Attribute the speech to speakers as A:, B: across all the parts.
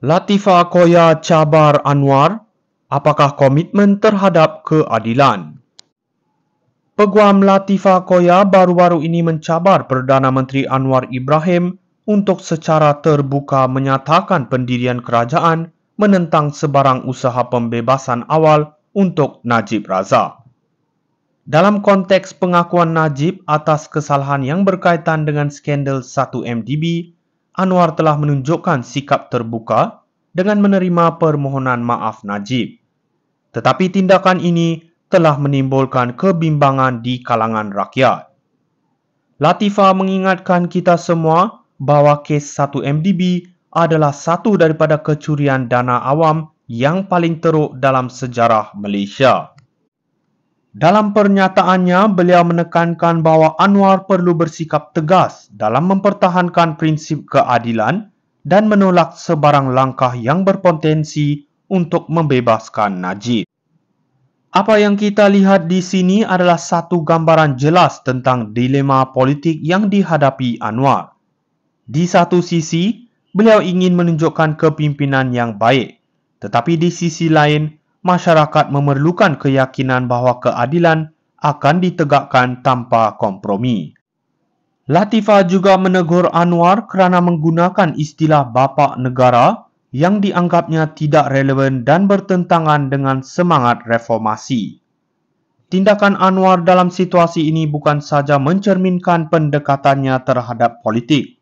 A: Latifah Koya cabar Anwar, apakah komitmen terhadap keadilan? Peguam Latifah Koya baru-baru ini mencabar Perdana Menteri Anwar Ibrahim untuk secara terbuka menyatakan pendirian kerajaan menentang sebarang usaha pembebasan awal untuk Najib Razak. Dalam konteks pengakuan Najib atas kesalahan yang berkaitan dengan skandal 1MDB, Anwar telah menunjukkan sikap terbuka dengan menerima permohonan maaf Najib. Tetapi tindakan ini telah menimbulkan kebimbangan di kalangan rakyat. Latifah mengingatkan kita semua bahawa kes 1MDB adalah satu daripada kecurian dana awam yang paling teruk dalam sejarah Malaysia. Dalam pernyataannya, beliau menekankan bahawa Anwar perlu bersikap tegas dalam mempertahankan prinsip keadilan dan menolak sebarang langkah yang berpotensi untuk membebaskan Najib. Apa yang kita lihat di sini adalah satu gambaran jelas tentang dilema politik yang dihadapi Anwar. Di satu sisi, beliau ingin menunjukkan kepimpinan yang baik, tetapi di sisi lain, masyarakat memerlukan keyakinan bahawa keadilan akan ditegakkan tanpa kompromi. Latifah juga menegur Anwar kerana menggunakan istilah bapa negara yang dianggapnya tidak relevan dan bertentangan dengan semangat reformasi. Tindakan Anwar dalam situasi ini bukan saja mencerminkan pendekatannya terhadap politik,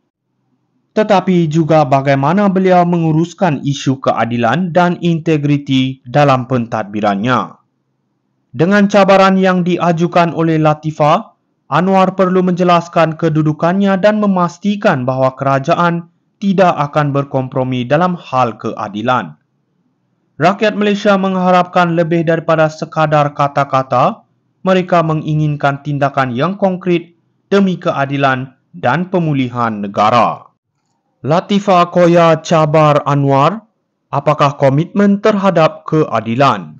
A: tetapi juga bagaimana beliau menguruskan isu keadilan dan integriti dalam pentadbirannya. Dengan cabaran yang diajukan oleh Latifah, Anwar perlu menjelaskan kedudukannya dan memastikan bahawa kerajaan tidak akan berkompromi dalam hal keadilan. Rakyat Malaysia mengharapkan lebih daripada sekadar kata-kata. Mereka menginginkan tindakan yang konkret demi keadilan dan pemulihan negara. Latifah Koya cabar Anwar, apakah komitmen terhadap keadilan?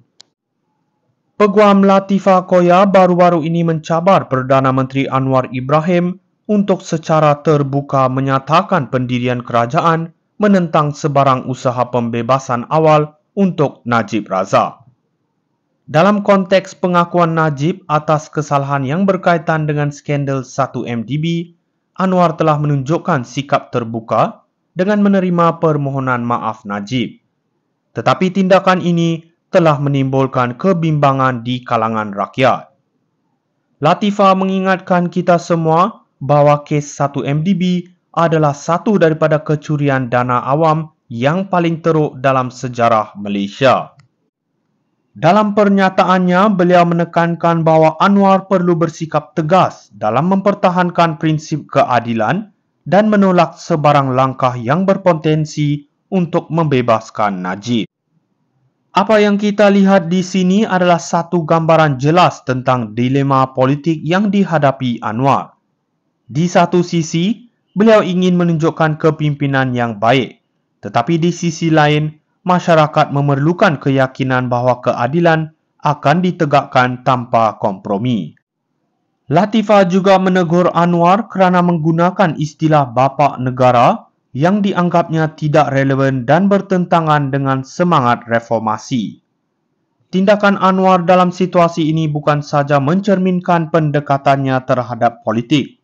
A: Peguam Latifah Koya baru-baru ini mencabar Perdana Menteri Anwar Ibrahim untuk secara terbuka menyatakan pendirian kerajaan menentang sebarang usaha pembebasan awal untuk Najib Razak. Dalam konteks pengakuan Najib atas kesalahan yang berkaitan dengan skandal 1MDB, Anwar telah menunjukkan sikap terbuka dengan menerima permohonan maaf Najib. Tetapi tindakan ini telah menimbulkan kebimbangan di kalangan rakyat. Latifah mengingatkan kita semua bahawa kes 1MDB adalah satu daripada kecurian dana awam yang paling teruk dalam sejarah Malaysia. Dalam pernyataannya, beliau menekankan bahawa Anwar perlu bersikap tegas dalam mempertahankan prinsip keadilan dan menolak sebarang langkah yang berpotensi untuk membebaskan Najib. Apa yang kita lihat di sini adalah satu gambaran jelas tentang dilema politik yang dihadapi Anwar. Di satu sisi, beliau ingin menunjukkan kepimpinan yang baik, tetapi di sisi lain, masyarakat memerlukan keyakinan bahawa keadilan akan ditegakkan tanpa kompromi. Latifah juga menegur Anwar kerana menggunakan istilah bapa negara yang dianggapnya tidak relevan dan bertentangan dengan semangat reformasi. Tindakan Anwar dalam situasi ini bukan saja mencerminkan pendekatannya terhadap politik,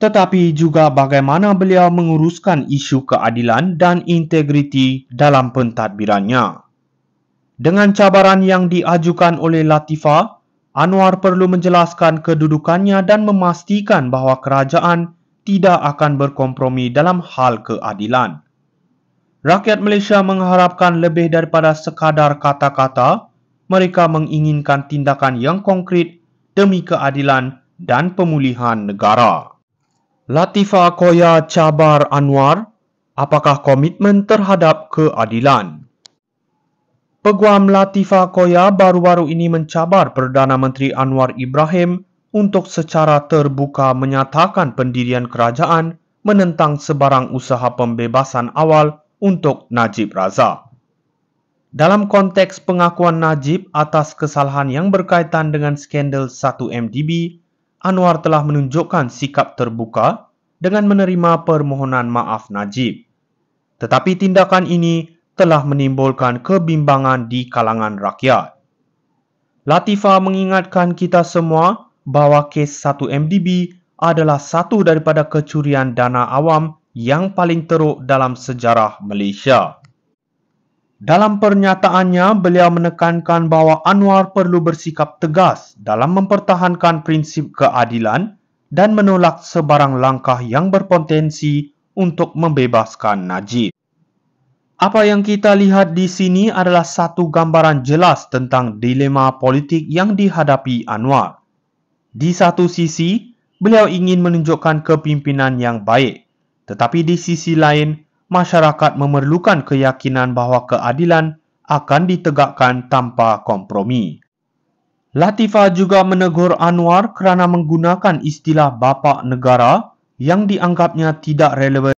A: tetapi juga bagaimana beliau menguruskan isu keadilan dan integriti dalam pentadbirannya. Dengan cabaran yang diajukan oleh Latifah, Anwar perlu menjelaskan kedudukannya dan memastikan bahawa kerajaan tidak akan berkompromi dalam hal keadilan. Rakyat Malaysia mengharapkan lebih daripada sekadar kata-kata. Mereka menginginkan tindakan yang konkret demi keadilan dan pemulihan negara. Latifah Koya cabar Anwar, apakah komitmen terhadap keadilan? Peguam Latifah Koya baru-baru ini mencabar Perdana Menteri Anwar Ibrahim untuk secara terbuka menyatakan pendirian kerajaan menentang sebarang usaha pembebasan awal untuk Najib Razak. Dalam konteks pengakuan Najib atas kesalahan yang berkaitan dengan skandal 1MDB, Anwar telah menunjukkan sikap terbuka dengan menerima permohonan maaf Najib. Tetapi tindakan ini telah menimbulkan kebimbangan di kalangan rakyat. Latifah mengingatkan kita semua bahawa kes 1MDB adalah satu daripada kecurian dana awam yang paling teruk dalam sejarah Malaysia. Dalam pernyataannya, beliau menekankan bahawa Anwar perlu bersikap tegas dalam mempertahankan prinsip keadilan dan menolak sebarang langkah yang berpotensi untuk membebaskan Najib. Apa yang kita lihat di sini adalah satu gambaran jelas tentang dilema politik yang dihadapi Anwar. Di satu sisi, beliau ingin menunjukkan kepimpinan yang baik, tetapi di sisi lain, masyarakat memerlukan keyakinan bahawa keadilan akan ditegakkan tanpa kompromi. Latifah juga menegur Anwar kerana menggunakan istilah bapa negara yang dianggapnya tidak relevan